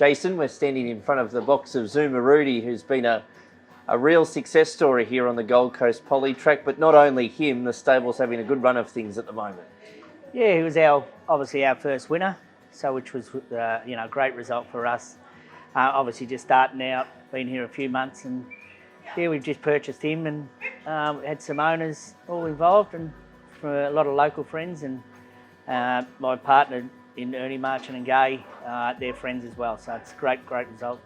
Jason, we're standing in front of the box of Zoomarudi, who's been a real success story here on the Gold Coast Poly track, but not only him, the stable's having a good run of things at the moment. Yeah, he was obviously our first winner, so which was a great result for us. Obviously just starting out, been here a few months, and yeah, we've just purchased him and had some owners all involved, and from a lot of local friends, and my partner in Ernie Marchant and Gay, they're friends as well, so it's a great result.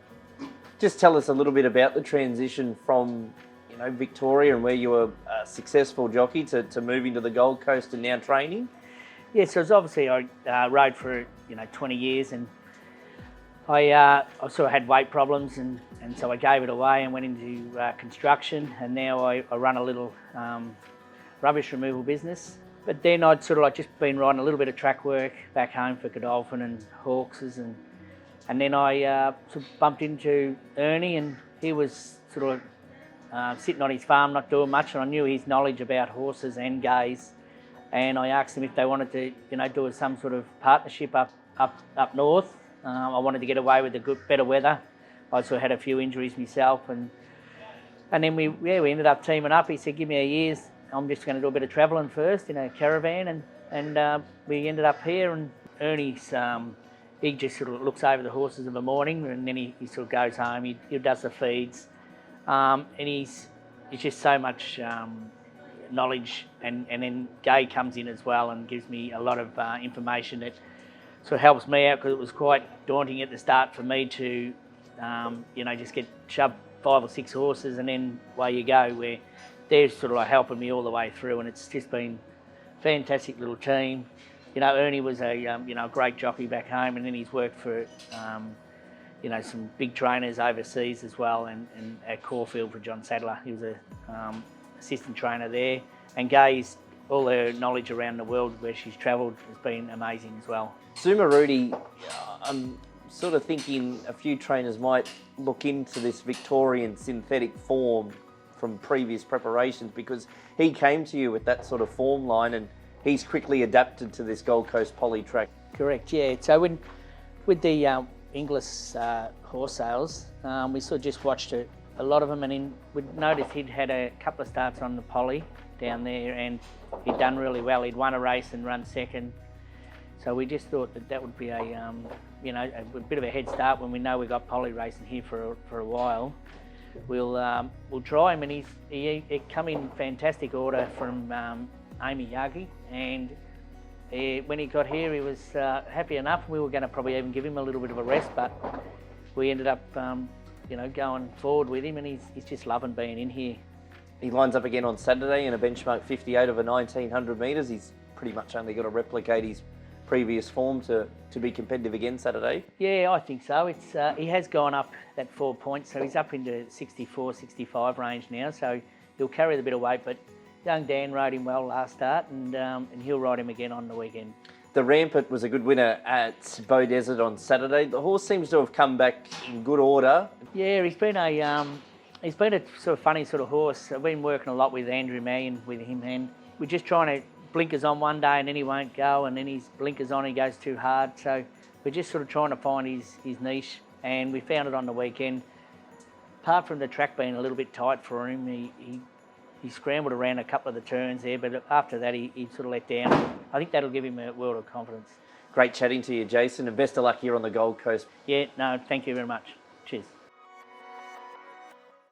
Just tell us a little bit about the transition from Victoria and where you were a successful jockey to moving to the Gold Coast and now training. Yeah, so it's obviously I rode for 20 years, and I sort of had weight problems, and so I gave it away and went into construction, and now I run a little rubbish removal business. But then I'd sort of just been riding a little bit of track work back home for Godolphin and Hawkses, and then I sort of bumped into Ernie, and he was sort of sitting on his farm not doing much, and I knew his knowledge about horses and gays, and I asked him if they wanted to do some sort of partnership up north. I wanted to get away with the better weather. I sort of had a few injuries myself, and then we ended up teaming up. He said, give me a year's, I'm just going to do a bit of travelling first in a caravan, and we ended up here. And Ernie's, he just sort of looks over the horses in the morning, and then he sort of goes home, he does the feeds, and he's just so much knowledge, and then Gay comes in as well and gives me a lot of information that sort of helps me out, because it was quite daunting at the start for me to just get shoved 5 or 6 horses and then away you go, where they're sort of like helping me all the way through, and it's just been a fantastic little team. Ernie was a great jockey back home, and then he's worked for some big trainers overseas as well, and at Caulfield for John Sadler. He was a assistant trainer there, and Gay's, all her knowledge around the world where she's travelled has been amazing as well. Zoomarudi, I'm sort of thinking a few trainers might look into this Victorian synthetic form from previous preparations, because he came to you with that sort of form line, and he's quickly adapted to this Gold Coast Poly track. Correct, yeah. So with the Inglis horse sales, we sort of just watched a lot of them, and then we'd noticed he'd had a couple of starts on the Poly down there, and he'd done really well. He'd won a race and run second. So we just thought that would be a bit of a head start when we know we've got Poly racing here for a while. We'll try him, and he come in fantastic order from Amy Yagi, and when he got here he was happy enough. We were going to probably even give him a little bit of a rest, but we ended up going forward with him, and he's just loving being in here. He lines up again on Saturday in a benchmark 58 over 1900 metres. He's pretty much only got to replicate his previous form to be competitive again Saturday. Yeah, I think so. He has gone up that 4 points, so he's up into 64, 65 range now, so he'll carry the bit of weight, but young Dan rode him well last start, and he'll ride him again on the weekend. The Rampant was a good winner at Bow Desert on Saturday. The horse seems to have come back in good order. Yeah, he's been a sort of funny sort of horse. I've been working a lot with Andrew Mann with him, and we're just trying to blinkers on one day, and then he won't go, and then his blinkers on, he goes too hard. So we're just sort of trying to find his niche, and we found it on the weekend. Apart from the track being a little bit tight for him, he scrambled around a couple of the turns there, but after that he sort of let down. I think that'll give him a world of confidence. Great chatting to you, Jason, and best of luck here on the Gold Coast. Yeah, no, thank you very much. Cheers.